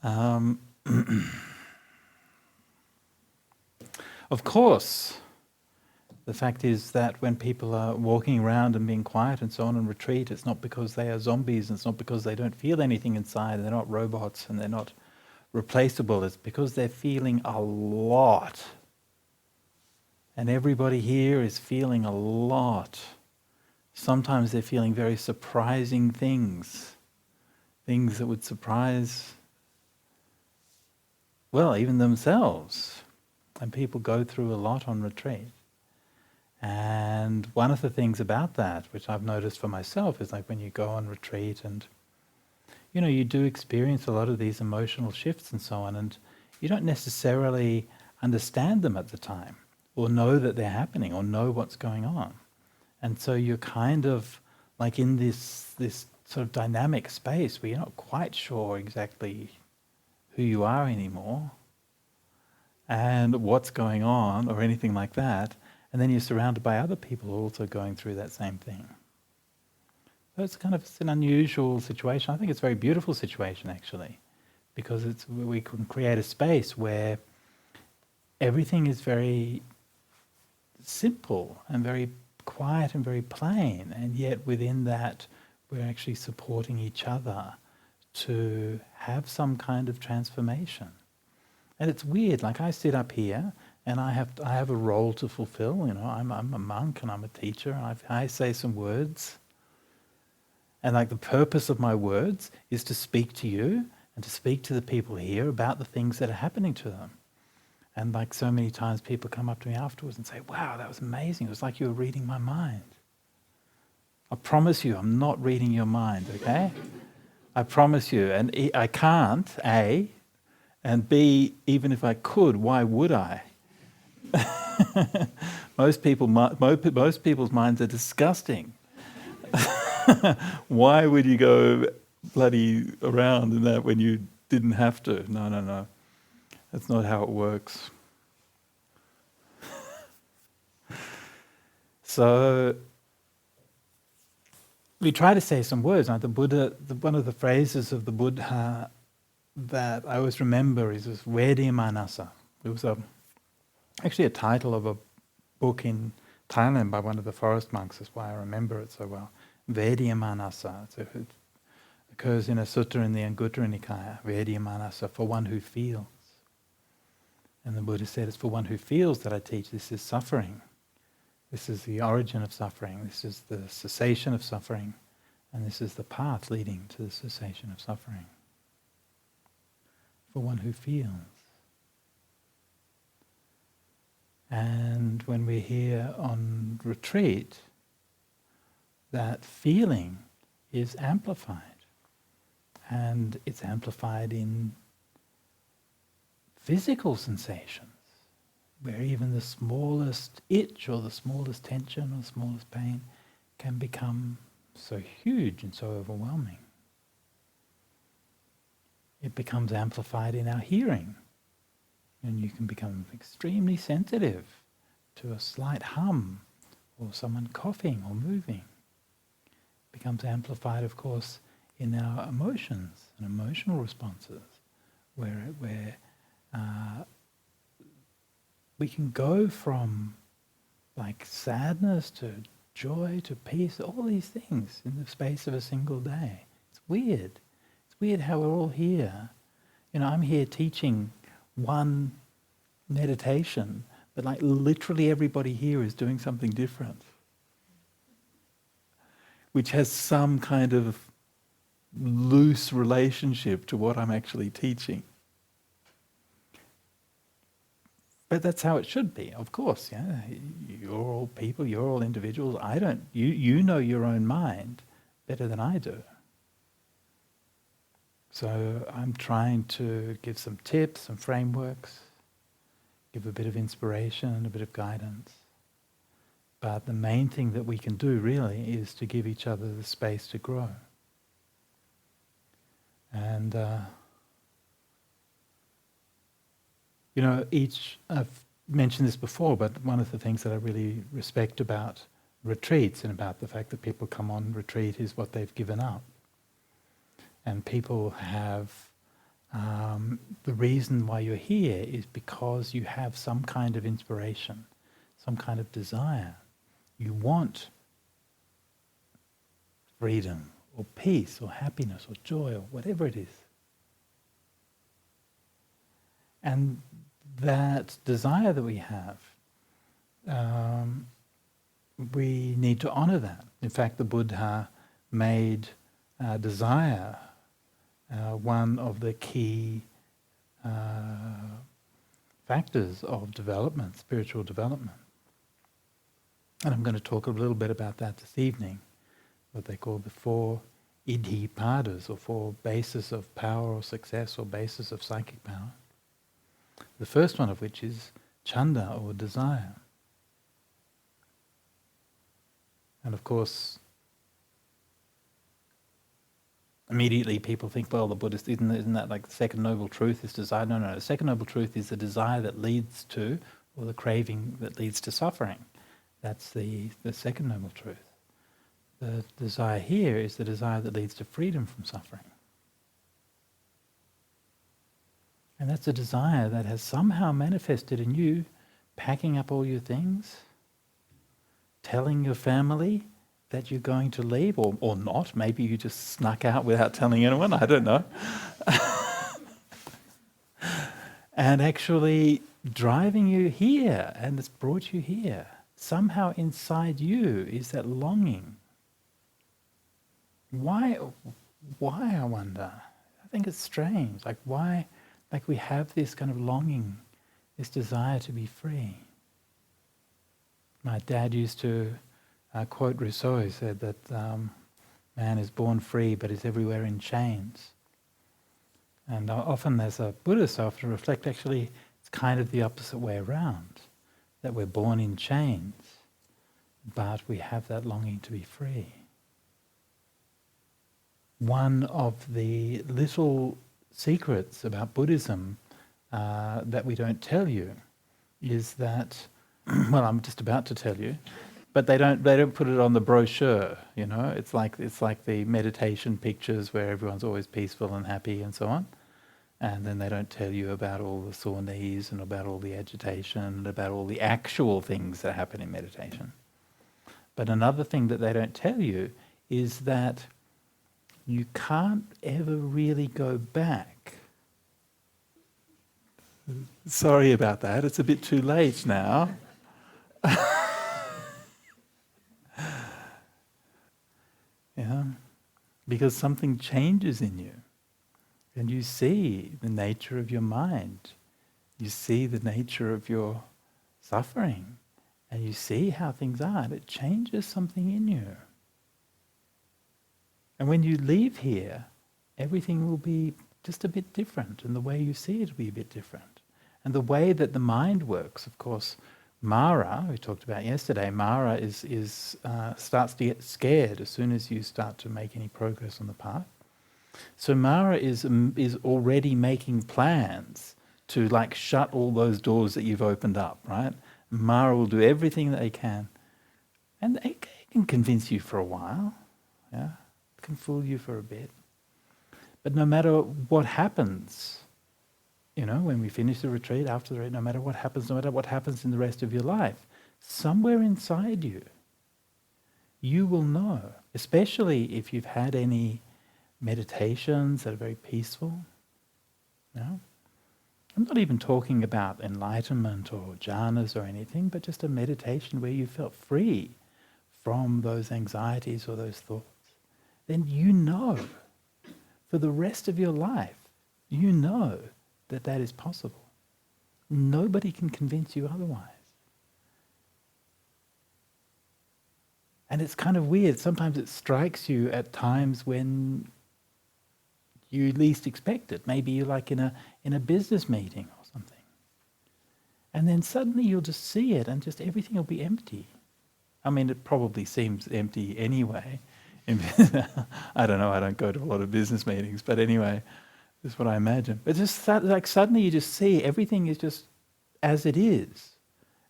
Um, of course, the fact is that when people are walking around and being quiet and so on and retreat, it's not because they are zombies, and it's not because they don't feel anything inside, and they're not robots, and they're not replaceable. It's because they're feeling a lot. And everybody here is feeling a lot. Sometimes they're feeling very surprising things that would surprise, well, even themselves. And people go through a lot on retreat. And one of the things about that, which I've noticed for myself, is like when you go on retreat and, you do experience a lot of these emotional shifts and so on, and you don't necessarily understand them at the time, or know that they're happening, or know what's going on. And so you're kind of like in this sort of dynamic space where you're not quite sure exactly who you are anymore and what's going on or anything like that. And then you're surrounded by other people also going through that same thing. So it's an unusual situation. I think it's a very beautiful situation, actually, because we can create a space where everything is very simple and very quiet and very plain, and yet within that we're actually supporting each other to have some kind of transformation. And it's weird, like I sit up here and I have a role to fulfill. I'm a monk and I'm a teacher, and I say some words, and like the purpose of my words is to speak to you and to speak to the people here about the things that are happening to them. And like so many times people come up to me afterwards and say, wow, that was amazing. It was like you were reading my mind. I promise you, I'm not reading your mind, okay? I promise you. And I can't, A, and B, even if I could, why would I? Most people's minds are disgusting. Why would you go bloody around in that when you didn't have to? No. That's not how it works. So we try to say some words. Now, the Buddha, one of the phrases of the Buddha that I always remember is this Vediya Manasa. It was actually a title of a book in Thailand by one of the forest monks. That's why I remember it so well. Vediya Manasa. So it occurs in a sutta in the Anguttara Nikaya. Vediya Manasa, for one who feels. And the Buddha said, it's for one who feels that I teach. This is suffering. This is the origin of suffering. This is the cessation of suffering. And this is the path leading to the cessation of suffering. For one who feels. And when we're here on retreat, that feeling is amplified. And it's amplified in physical sensations, where even the smallest itch or the smallest tension or the smallest pain can become so huge and so overwhelming. It becomes amplified in our hearing, and you can become extremely sensitive to a slight hum or someone coughing or moving. It becomes amplified, of course, in our emotions and emotional responses, where we can go from like sadness to joy to peace, all these things in the space of a single day. It's weird. It's weird how we're all here. I'm here teaching one meditation, but like literally everybody here is doing something different, which has some kind of loose relationship to what I'm actually teaching. But that's how it should be, of course. Yeah, you're all people, you're all individuals. You know your own mind better than I do. So I'm trying to give some tips, some frameworks, give a bit of inspiration and a bit of guidance. But the main thing that we can do really is to give each other the space to grow. And I've mentioned this before, but one of the things that I really respect about retreats and about the fact that people come on retreat is what they've given up. And people have The reason why you're here is because you have some kind of inspiration, some kind of desire. You want freedom or peace or happiness or joy or whatever it is. And that desire that we have, we need to honor that. In fact, the Buddha made desire one of the key factors of development, spiritual development. And I'm going to talk a little bit about that this evening, what they call the 4 iddhi padas, or 4 bases of power or success or bases of psychic power. The first one of which is chanda, or desire. And of course, immediately people think, well, the Buddhist, isn't that like the second noble truth is desire? No, the second noble truth is the desire that leads to, or the craving that leads to suffering. That's the second noble truth. The desire here is the desire that leads to freedom from suffering. And that's a desire that has somehow manifested in you packing up all your things, telling your family that you're going to leave, or not. Maybe you just snuck out without telling anyone, I don't know. And actually driving you here, and it's brought you here. Somehow inside you is that longing. Why, I wonder? I think it's strange. Like why, like we have this kind of longing, this desire to be free. My dad used to quote Rousseau. He said that man is born free but is everywhere in chains. And often as a Buddhist, I often reflect, actually it's kind of the opposite way around, that we're born in chains, but we have that longing to be free. One of the little secrets about Buddhism that we don't tell you is that, well, I'm just about to tell you, but they don't put it on the brochure, you know. It's like the meditation pictures where everyone's always peaceful and happy and so on. And then they don't tell you about all the sore knees and about all the agitation and about all the actual things that happen in meditation. But another thing that they don't tell you is that you can't ever really go back. Sorry about that, it's a bit too late now. Yeah, because something changes in you. And you see the nature of your mind. You see the nature of your suffering. And you see how things are. And it changes something in you. And when you leave here, everything will be just a bit different. And the way you see it will be a bit different. And the way that the mind works, of course, Mara, we talked about yesterday, Mara starts to get scared as soon as you start to make any progress on the path. So Mara is already making plans to like shut all those doors that you've opened up, right? Mara will do everything that they can. And it can convince you for a while, yeah? It can fool you for a bit. But no matter what happens, you know, when we finish the retreat, after the retreat, no matter what happens in the rest of your life, somewhere inside you, you will know, especially if you've had any meditations that are very peaceful. No? I'm not even talking about enlightenment or jhanas or anything, but just a meditation where you felt free from those anxieties or those thoughts. Then you know, for the rest of your life, you know that that is possible. Nobody can convince you otherwise. And it's kind of weird. Sometimes it strikes you at times when you least expect it. Maybe you're like in a business meeting or something. And then suddenly you'll just see it and just everything will be empty. I mean, it probably seems empty anyway. I don't know, I don't go to a lot of business meetings, but anyway, that's what I imagine. But just like suddenly you just see everything is just as it is.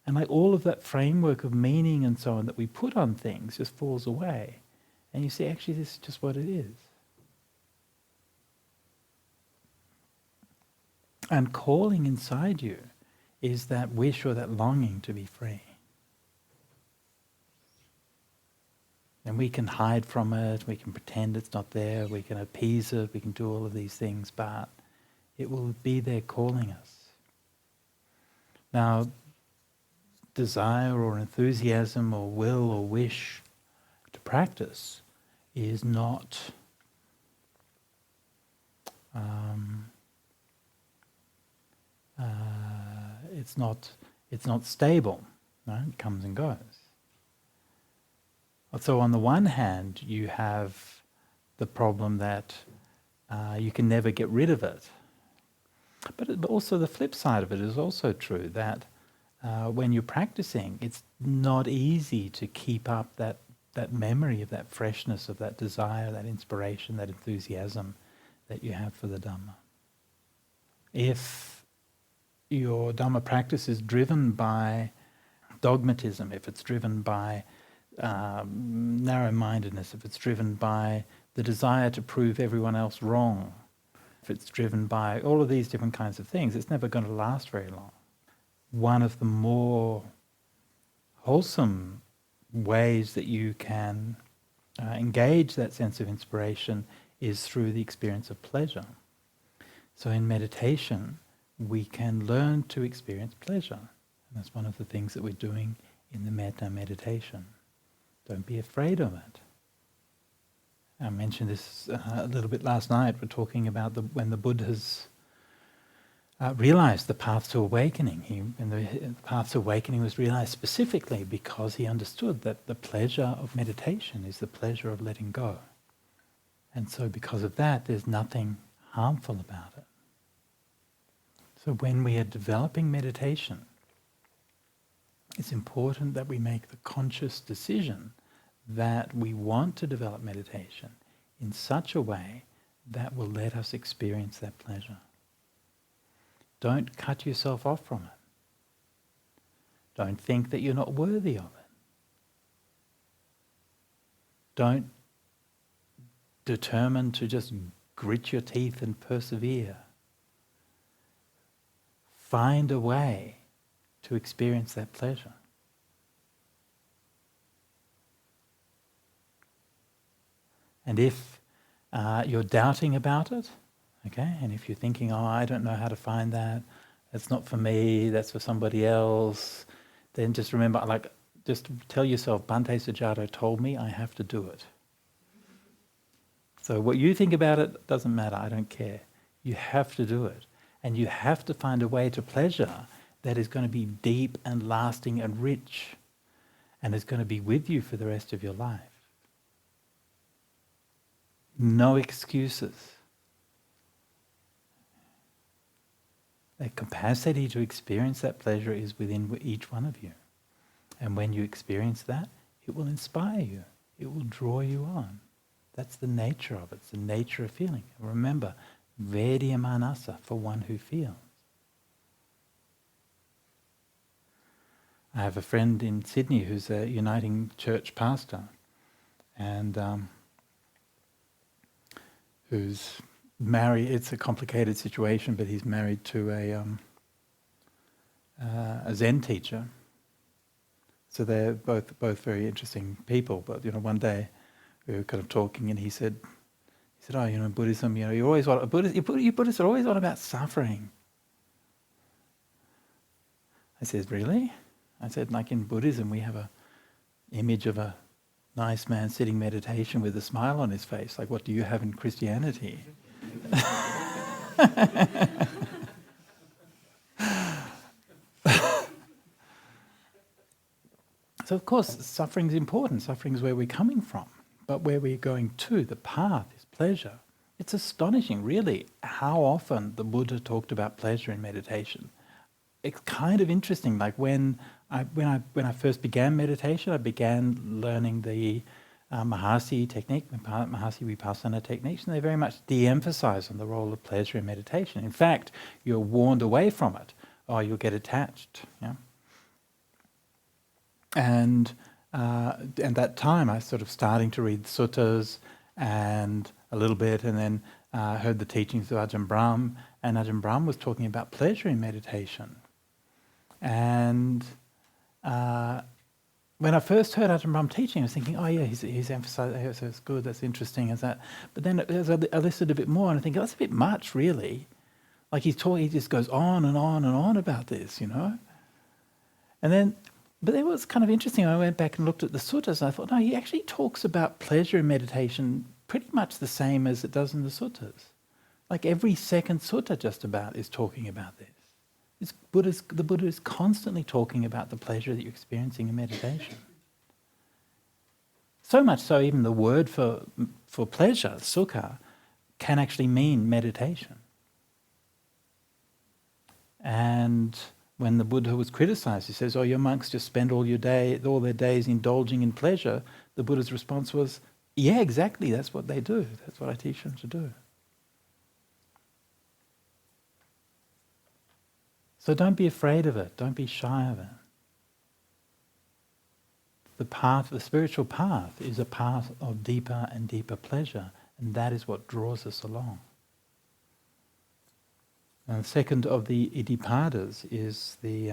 And like all of that framework of meaning and so on that we put on things just falls away. And you see, actually, this is just what it is. And calling inside you is that wish or that longing to be free. And we can hide from it, we can pretend it's not there, we can appease it, we can do all of these things, but it will be there calling us. Now, desire or enthusiasm or will or wish to practice is not it's not stable. Right? It comes and goes. So on the one hand, you have the problem that you can never get rid of it. But also the flip side of it is also true, that when you're practicing, it's not easy to keep up that memory of that freshness, of that desire, that inspiration, that enthusiasm that you have for the Dhamma. If your Dhamma practice is driven by dogmatism, if it's driven by narrow-mindedness, if it's driven by the desire to prove everyone else wrong, if it's driven by all of these different kinds of things, it's never going to last very long. One of the more wholesome ways that you can engage that sense of inspiration is through the experience of pleasure. So in meditation, we can learn to experience pleasure. And that's one of the things that we're doing in the metta meditation. Don't be afraid of it. I mentioned this a little bit last night. We're talking about when the Buddhas realized the path to awakening. The path to awakening was realized specifically because he understood that the pleasure of meditation is the pleasure of letting go. And so because of that, there's nothing harmful about it. So when we are developing meditation, it's important that we make the conscious decision that we want to develop meditation in such a way that will let us experience that pleasure. Don't cut yourself off from it. Don't think that you're not worthy of it. Don't determine to just grit your teeth and persevere. Find a way to experience that pleasure. And if you're doubting about it, okay, and if you're thinking, oh, I don't know how to find that, that's not for me, that's for somebody else, then just remember, just tell yourself, Bhante Sujato told me I have to do it. So what you think about it doesn't matter, I don't care. You have to do it. And you have to find a way to pleasure that is going to be deep and lasting and rich, and is going to be with you for the rest of your life. No excuses. The capacity to experience that pleasure is within each one of you. And when you experience that, it will inspire you. It will draw you on. That's the nature of it. It's the nature of feeling. And remember, Vedya Manasa, for one who feels. I have a friend in Sydney who's a Uniting Church pastor, and who's married. It's a complicated situation, but he's married to a Zen teacher. So they're both very interesting people. But one day we were kind of talking, and he said, "Oh, Buddhism. You always want you Buddhists are always on about suffering." I said, "Really?" I said, "Like in Buddhism, we have a image of a nice man sitting meditation with a smile on his face. Like, what do you have in Christianity?" So of course, suffering is important. Suffering is where we're coming from. But where we're going to, the path, is pleasure. It's astonishing, really, how often the Buddha talked about pleasure in meditation. It's kind of interesting. Like when I first began meditation, I began learning the Mahasi technique, Mahasi Vipassana techniques, and they very much de-emphasize on the role of pleasure in meditation. In fact, you're warned away from it, or you'll get attached. Yeah? And at that time, I was sort of starting to read suttas, and a little bit, and then heard the teachings of Ajahn Brahm, and Ajahn Brahm was talking about pleasure in meditation. And when I first heard Ajahn Brahm teaching, I was thinking, oh yeah, he's emphasized, so it's good, that's interesting, as that. But then as I listened a bit more, and I think, oh, that's a bit much, really. Like he's talking, he just goes on and on and on about this, And then, but it was kind of interesting. I went back and looked at the suttas, and I thought, no, he actually talks about pleasure in meditation pretty much the same as it does in the suttas. Like every second sutta just about is talking about this. The Buddha is constantly talking about the pleasure that you're experiencing in meditation. So much so, even the word for pleasure, sukha, can actually mean meditation. And when the Buddha was criticized, he says, oh, your monks just spend all their days indulging in pleasure. The Buddha's response was, yeah, exactly, that's what they do. That's what I teach them to do. So don't be afraid of it. Don't be shy of it. The spiritual path is a path of deeper and deeper pleasure, and that is what draws us along. And the second of the iddhipadas is the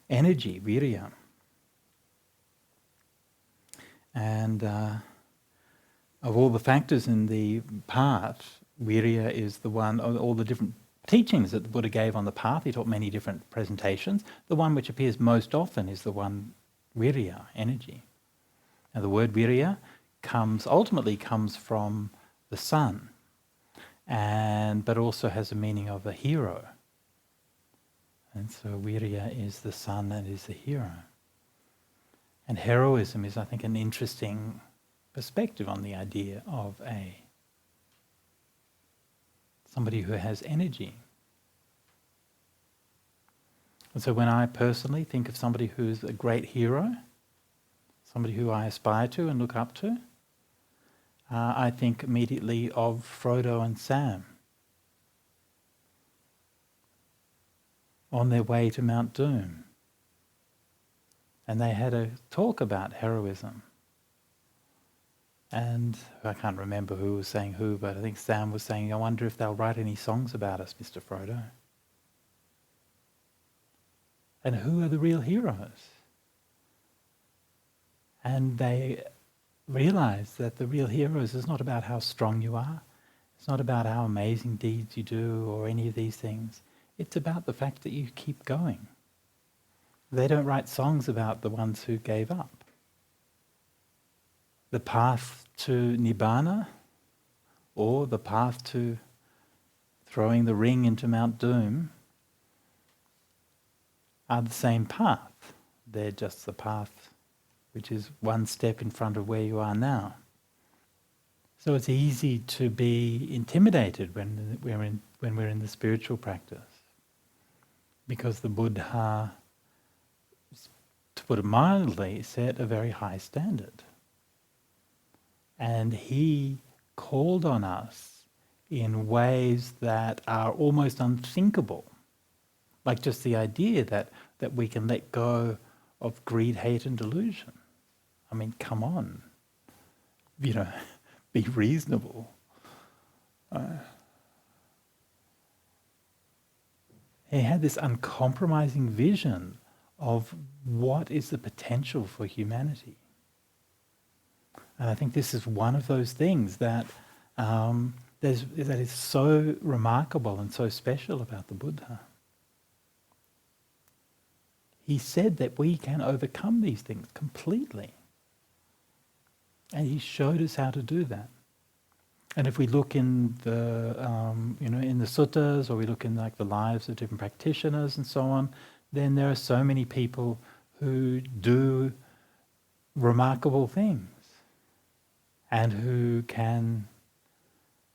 energy, virya. And of all the factors in the path, virya is the one, of all the different teachings that the Buddha gave on the path. He taught many different presentations. The one which appears most often is the one virya, energy. Now the word virya ultimately comes from the sun, but also has a meaning of a hero. And so virya is the sun and is the hero. And heroism is, I think, an interesting perspective on the idea of somebody who has energy. And so when I personally think of somebody who's a great hero, somebody who I aspire to and look up to, I think immediately of Frodo and Sam on their way to Mount Doom. And they had a talk about heroism. And I can't remember who was saying who, but I think Sam was saying, I wonder if they'll write any songs about us, Mr. Frodo. And who are the real heroes? And they realize that the real heroes is not about how strong you are. It's not about how amazing deeds you do or any of these things. It's about the fact that you keep going. They don't write songs about the ones who gave up. The path to Nibbana or the path to throwing the ring into Mount Doom are the same path. They're just the path which is one step in front of where you are now. So it's easy to be intimidated when we're in the spiritual practice, because the Buddha, to put it mildly, set a very high standard. And he called on us in ways that are almost unthinkable. Like just the idea that we can let go of greed, hate and delusion. I mean, come on. Be reasonable. He had this uncompromising vision of what is the potential for humanity. And I think this is one of those things that is so remarkable and so special about the Buddha. He said that we can overcome these things completely. And he showed us how to do that. And if we look in the in the suttas, or we look in like the lives of different practitioners and so on, then there are so many people who do remarkable things and who can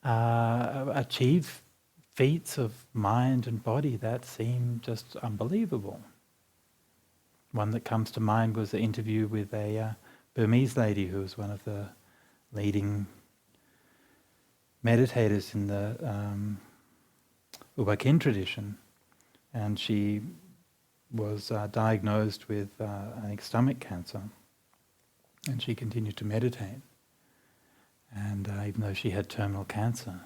achieve feats of mind and body that seem just unbelievable. One that comes to mind was the interview with a Burmese lady who was one of the leading meditators in the Ubakin tradition, and she was diagnosed with, I think, stomach cancer, and she continued to meditate. and even though she had terminal cancer.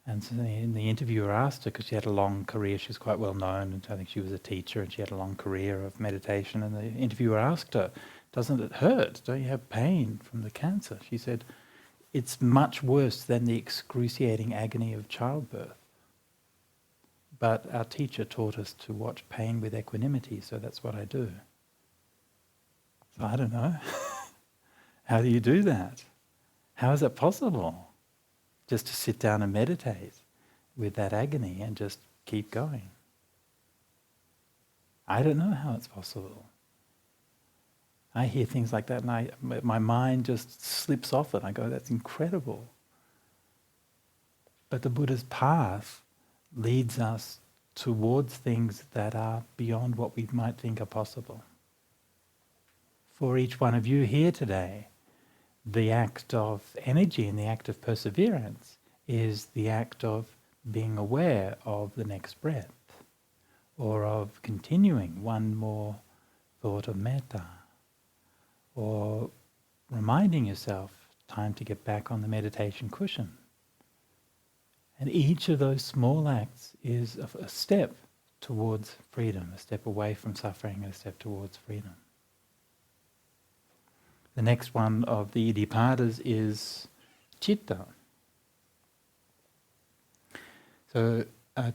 And so the interviewer asked her, because she had a long career, she was quite well known, and I think she was a teacher, and she had a long career of meditation, and the interviewer asked her, doesn't it hurt? Don't you have pain from the cancer? She said, it's much worse than the excruciating agony of childbirth. But our teacher taught us to watch pain with equanimity, so that's what I do. So I don't know. How do you do that? How is that possible? Just to sit down and meditate with that agony and just keep going. I don't know how it's possible. I hear things like that and my mind just slips off it. I go, that's incredible. But the Buddha's path leads us towards things that are beyond what we might think are possible. For each one of you here today, the act of energy and the act of perseverance is the act of being aware of the next breath, or of continuing one more thought of metta, or reminding yourself time to get back on the meditation cushion. And each of those small acts is a step towards freedom, a step away from suffering and a step towards freedom. The next one of the iddhipadas is citta. So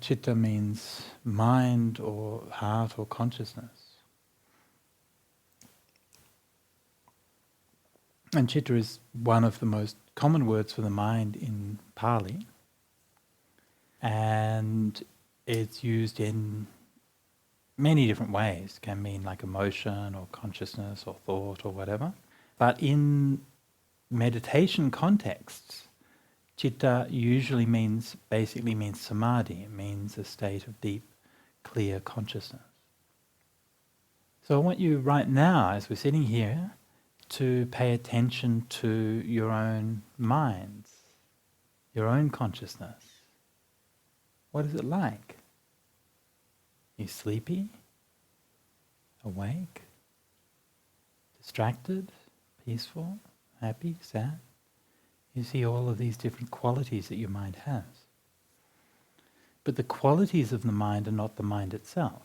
citta means mind or heart or consciousness. And citta is one of the most common words for the mind in Pali. And it's used in many different ways. It can mean like emotion or consciousness or thought or whatever. But in meditation contexts, citta usually basically means samadhi. It means a state of deep, clear consciousness. So I want you right now, as we're sitting here, to pay attention to your own minds, your own consciousness. What is it like? Are you sleepy? Awake? Distracted? Peaceful? Happy? Sad? You see all of these different qualities that your mind has. But the qualities of the mind are not the mind itself.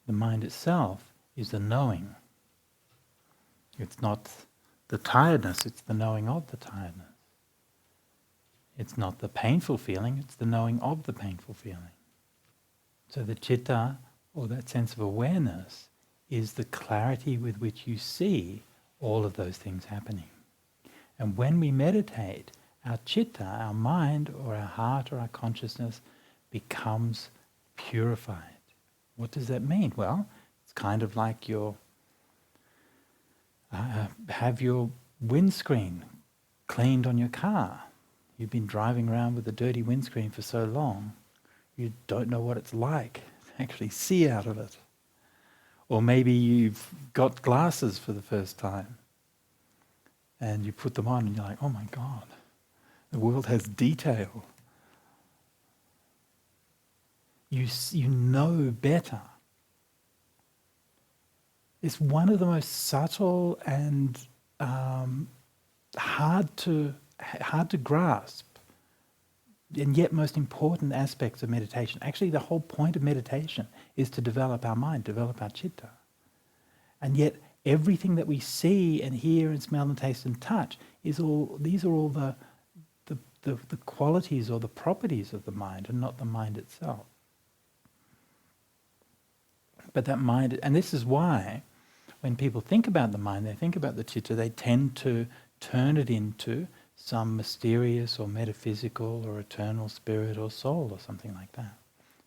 The mind itself is the knowing. It's not the tiredness, it's the knowing of the tiredness. It's not the painful feeling, it's the knowing of the painful feeling. So the citta, or that sense of awareness, is the clarity with which you see all of those things happening. And when we meditate, our citta, our mind or our heart or our consciousness becomes purified. What does that mean? Well, it's kind of like have your windscreen cleaned on your car. You've been driving around with a dirty windscreen for so long, you don't know what it's like to actually see out of it. Or maybe you've got glasses for the first time and you put them on and you're like, oh my God, the world has detail. You know better. It's one of the most subtle and hard to grasp and yet most important aspects of meditation. Actually, the whole point of meditation is to develop our mind, develop our citta. And yet everything that we see and hear and smell and taste and touch these are all the qualities or the properties of the mind and not the mind itself. But that mind, and this is why when people think about the mind, they think about the citta, they tend to turn it into some mysterious or metaphysical or eternal spirit or soul or something like that.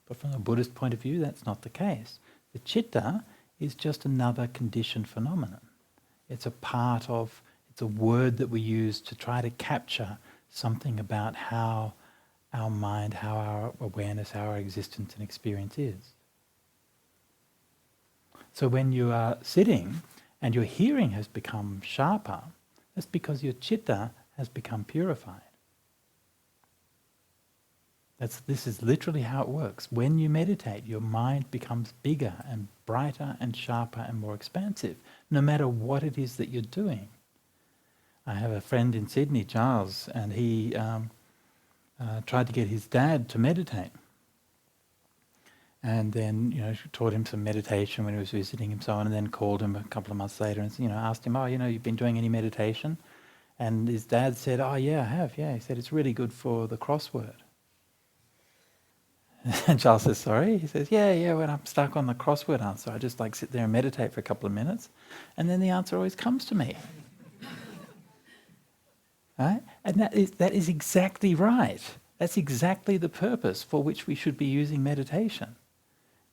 But from a Buddhist point of view, that's not the case. The citta is just another conditioned phenomenon. It's a word that we use to try to capture something about how our mind, how our awareness, how our existence and experience is. So when you are sitting and your hearing has become sharper, that's because your citta has become purified. This is literally how it works. When you meditate, your mind becomes bigger and brighter and sharper and more expansive, no matter what it is that you're doing. I have a friend in Sydney, Giles, and he tried to get his dad to meditate. And then, taught him some meditation when he was visiting him, so on, and then called him a couple of months later and, asked him, you've been doing any meditation? And his dad said, oh, yeah, I have, yeah. He said, it's really good for the crossword. And Charles says, sorry? He says, yeah, when I'm stuck on the crossword answer, I just sit there and meditate for a couple of minutes, and then the answer always comes to me. Right? And that is exactly right. That's exactly the purpose for which we should be using meditation.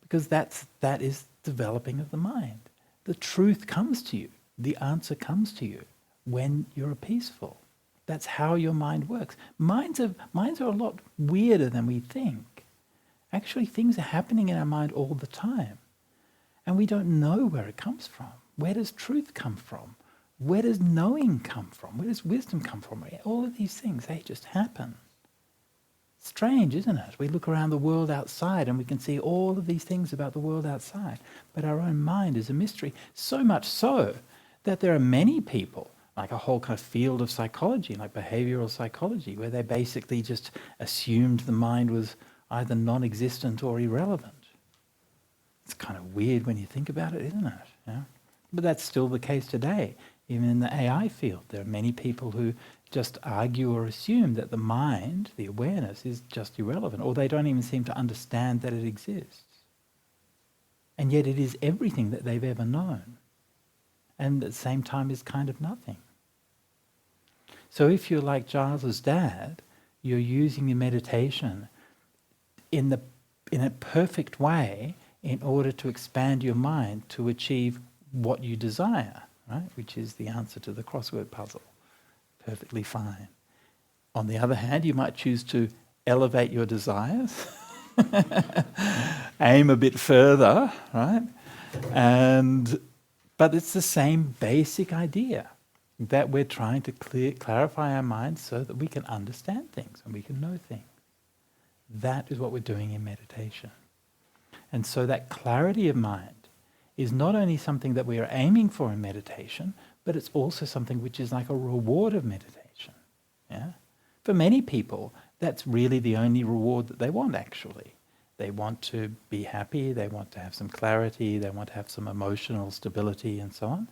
Because that is developing of the mind. The truth comes to you. The answer comes to you when you're peaceful. That's how your mind works. Minds are a lot weirder than we think. Actually, things are happening in our mind all the time. And we don't know where it comes from. Where does truth come from? Where does knowing come from? Where does wisdom come from? All of these things, they just happen. Strange, isn't it? We look around the world outside and we can see all of these things about the world outside. But our own mind is a mystery. So much so that there are many people, like a whole kind of field of psychology, like behavioral psychology, where they basically just assumed the mind was either non-existent or irrelevant. It's kind of weird when you think about it, isn't it? Yeah? But that's still the case today. Even in the AI field, there are many people who just argue or assume that the mind, the awareness, is just irrelevant, or they don't even seem to understand that it exists. And yet it is everything that they've ever known, and at the same time is kind of nothing. So if you're like Giles's dad, you're using your meditation in a perfect way in order to expand your mind to achieve what you desire, right? Which is the answer to the crossword puzzle. Perfectly fine. On the other hand, you might choose to elevate your desires, aim a bit further, right? But it's the same basic idea that we're trying to clarify our minds so that we can understand things and we can know things. That is what we're doing in meditation. And so that clarity of mind is not only something that we are aiming for in meditation, but it's also something which is like a reward of meditation. Yeah? For many people, that's really the only reward that they want, actually. They want to be happy, they want to have some clarity, they want to have some emotional stability and so on,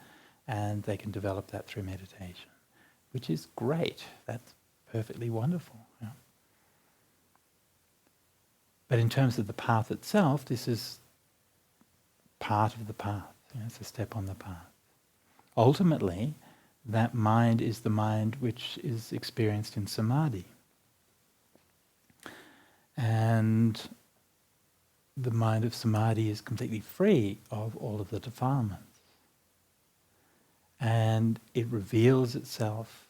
and they can develop that through meditation, which is great. That's perfectly wonderful. Yeah? But in terms of the path itself, this is part of the path. Yeah? It's a step on the path. Ultimately, that mind is the mind which is experienced in samadhi. And the mind of samadhi is completely free of all of the defilements. And it reveals itself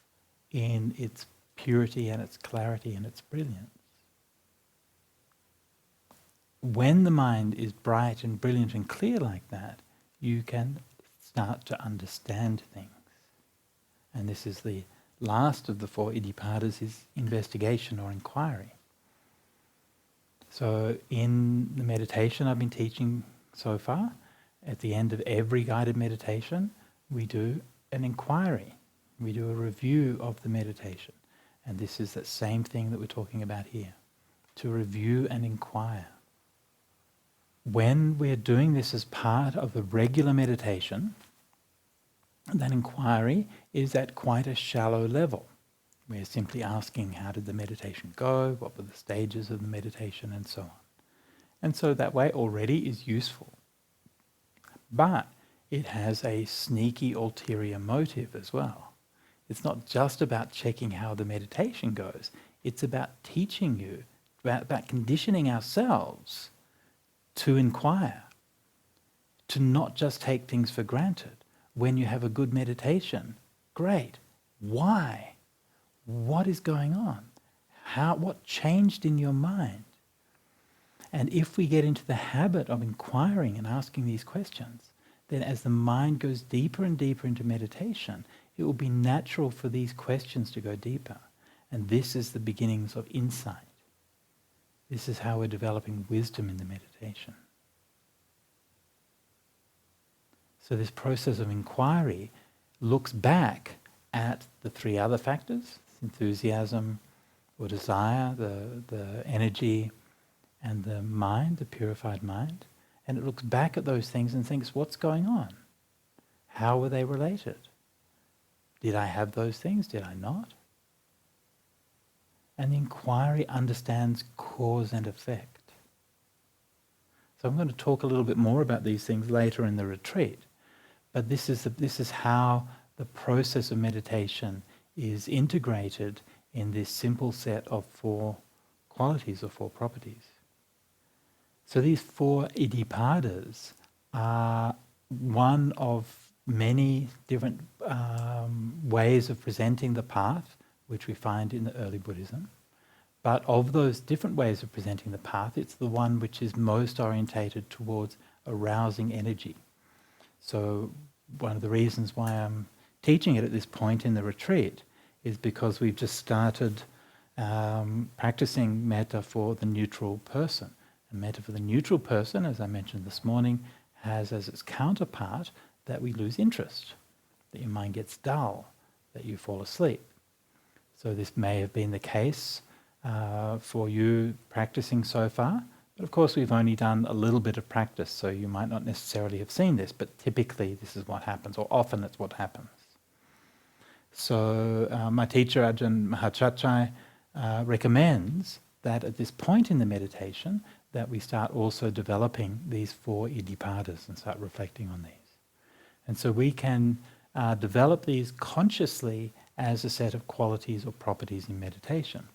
in its purity and its clarity and its brilliance. When the mind is bright and brilliant and clear like that, you can start to understand things. And this is the last of the 4 iddhipadas, is investigation or inquiry. So in the meditation I've been teaching so far, at the end of every guided meditation, we do an inquiry. We do a review of the meditation. And this is that same thing that we're talking about here, to review and inquire. When we're doing this as part of the regular meditation, that inquiry is at quite a shallow level. We're simply asking, how did the meditation go? What were the stages of the meditation? And so on. And so that way already is useful. But it has a sneaky ulterior motive as well. It's not just about checking how the meditation goes. It's about teaching you, about conditioning ourselves to inquire, to not just take things for granted. When you have a good meditation, great. Why? What is going on? What changed in your mind? And if we get into the habit of inquiring and asking these questions, then as the mind goes deeper and deeper into meditation, it will be natural for these questions to go deeper. And this is the beginnings of insight. This is how we're developing wisdom in the meditation. So this process of inquiry looks back at the three other factors, enthusiasm or desire, the energy, and the mind, the purified mind, and it looks back at those things and thinks, what's going on? How were they related? Did I have those things? Did I not? And the inquiry understands cause and effect. So I'm going to talk a little bit more about these things later in the retreat. But this is how the process of meditation is integrated in this simple set of 4 qualities or 4 properties. So these 4 iddhipadas are one of many different ways of presenting the path, which we find in the early Buddhism. But of those different ways of presenting the path, it's the one which is most orientated towards arousing energy. So one of the reasons why I'm teaching it at this point in the retreat is because we've just started practicing metta for the neutral person. And metta for the neutral person, as I mentioned this morning, has as its counterpart that we lose interest, that your mind gets dull, that you fall asleep. So this may have been the case for you practicing so far, but of course we've only done a little bit of practice, so you might not necessarily have seen this, but typically this is what happens, or often it's what happens. So my teacher Ajahn Mahachachai recommends that at this point in the meditation that we start also developing these 4 iddhipadas and start reflecting on these. And so we can develop these consciously as a set of qualities or properties in meditation.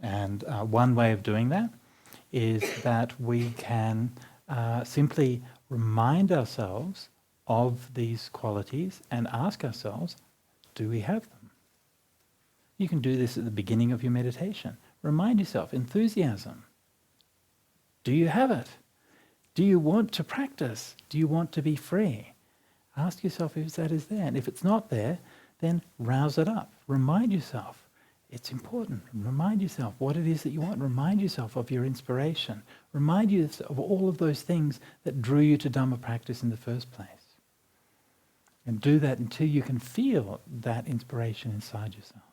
And one way of doing that is that we can simply remind ourselves of these qualities and ask ourselves, do we have them? You can do this at the beginning of your meditation. Remind yourself, enthusiasm. Do you have it? Do you want to practice? Do you want to be free? Ask yourself if that is there. And if it's not there, then rouse it up. Remind yourself. It's important. Remind yourself what it is that you want. Remind yourself of your inspiration. Remind yourself of all of those things that drew you to Dhamma practice in the first place. And do that until you can feel that inspiration inside yourself.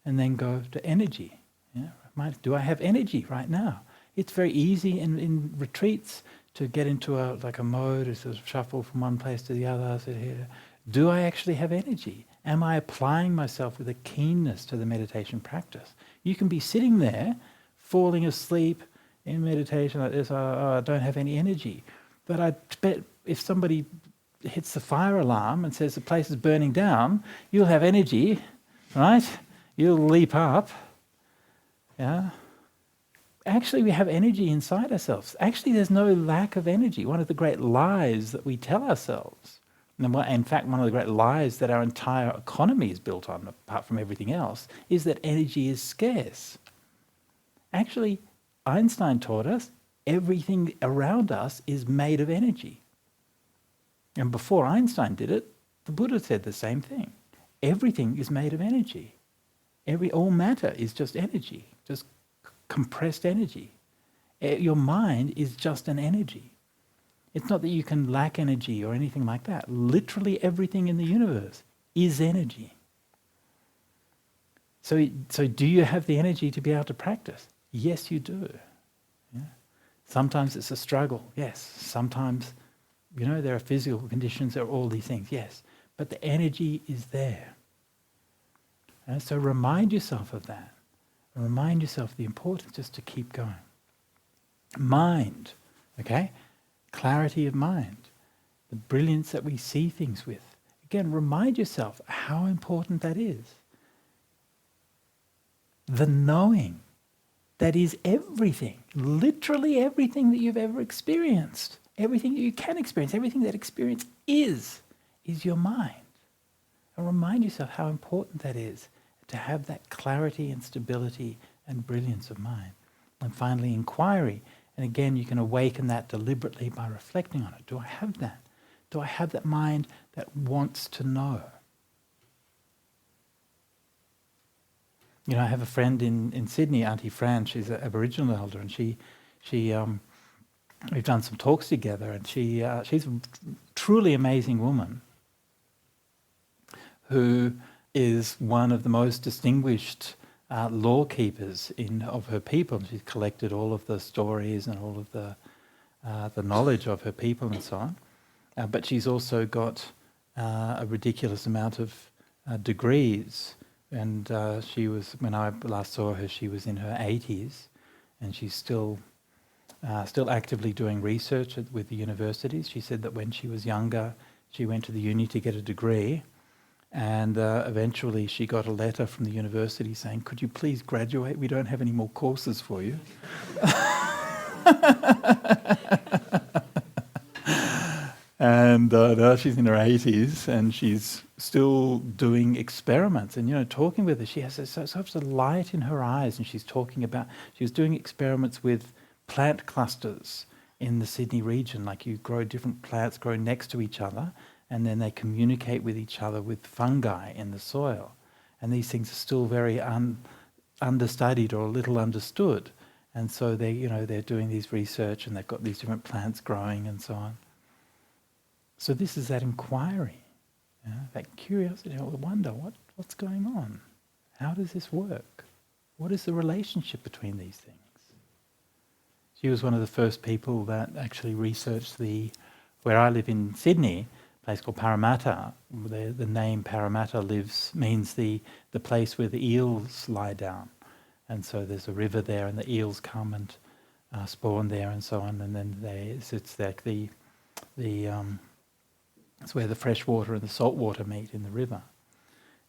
And then go to energy. Yeah? Do I have energy right now? It's very easy in retreats to get into a mode, to sort of shuffle from one place to the other. Sit here. Do I actually have energy? Am I applying myself with a keenness to the meditation practice? You can be sitting there, falling asleep in meditation like this, I don't have any energy. But I bet if somebody hits the fire alarm and says the place is burning down, you'll have energy, right? You'll leap up. Yeah. Actually, we have energy inside ourselves. Actually, there's no lack of energy. One of the great lies that we tell ourselves, in fact, one of the great lies that our entire economy is built on, apart from everything else, is that energy is scarce. Actually, Einstein taught us everything around us is made of energy. And before Einstein did it, the Buddha said the same thing. Everything is made of energy. All matter is just energy, just compressed energy. Your mind is just an energy. It's not that you can lack energy or anything like that. Literally everything in the universe is energy. So do you have the energy to be able to practice? Yes, you do. Yeah. Sometimes it's a struggle, yes. Sometimes, there are physical conditions, there are all these things, yes. But the energy is there. And so remind yourself of that. And remind yourself of the importance just to keep going. Mind, okay? Clarity of mind. The brilliance that we see things with. Again, remind yourself how important that is. The knowing that is everything, literally everything that you've ever experienced, everything that you can experience, everything that experience is your mind. And remind yourself how important that is to have that clarity and stability and brilliance of mind. And finally, inquiry. And again, you can awaken that deliberately by reflecting on it. Do I have that? Do I have that mind that wants to know? I have a friend in Sydney, Auntie Fran. She's an Aboriginal elder, and she we've done some talks together, and she's a truly amazing woman who is one of the most distinguished law keepers of her people. She's collected all of the stories and all of the knowledge of her people and so on. But she's also got a ridiculous amount of degrees. And she was, when I last saw her, she was in her 80s, and she's still actively doing research with the universities. She said that when she was younger, she went to the uni to get a degree, and eventually she got a letter from the university saying, "Could you please graduate? We don't have any more courses for you." And now she's in her 80s, and she's still doing experiments. And talking with her, she has such a light in her eyes, and she was doing experiments with plant clusters in the Sydney region. Like, you grow different plants grow next to each other, and then they communicate with each other with fungi in the soil. And these things are still very understudied or little understood. And so they're doing these research, and they've got these different plants growing and so on. So this is that inquiry, that curiosity, wonder, what's going on? How does this work? What is the relationship between these things? She was one of the first people that actually researched where I live in Sydney, a place called Parramatta. The name Parramatta means the place where the eels lie down. And so there's a river there, and the eels come and spawn there and so on, and then it's like it's where the fresh water and the salt water meet in the river.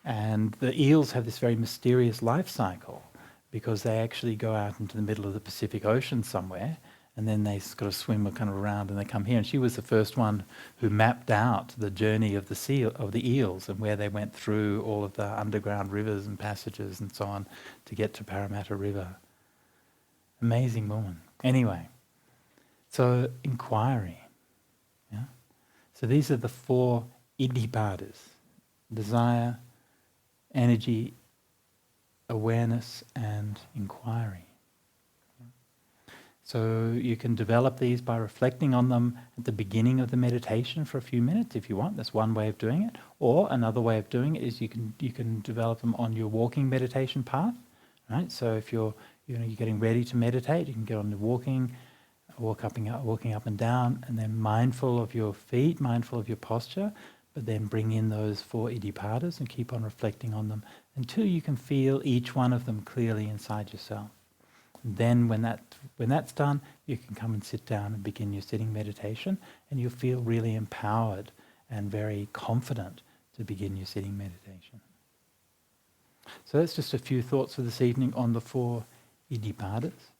And the eels have this very mysterious life cycle, because they actually go out into the middle of the Pacific Ocean somewhere, and then they got to swim kind of around, and they come here. And she was the first one who mapped out the journey of the eels, and where they went through all of the underground rivers and passages and so on to get to Parramatta River. Amazing woman. Anyway, so inquiry. So these are the 4 iddhi: desire, energy, awareness, and inquiry. So you can develop these by reflecting on them at the beginning of the meditation for a few minutes if you want. That's one way of doing it. Or another way of doing it is you can develop them on your walking meditation path. Right? So if you're getting ready to meditate, you can get on the walking up and down, and then mindful of your feet, mindful of your posture, but then bring in those 4 iddhipadas and keep on reflecting on them until you can feel each one of them clearly inside yourself. And then when that's done, you can come and sit down and begin your sitting meditation, and you'll feel really empowered and very confident to begin your sitting meditation. So that's just a few thoughts for this evening on the 4 iddhipadas.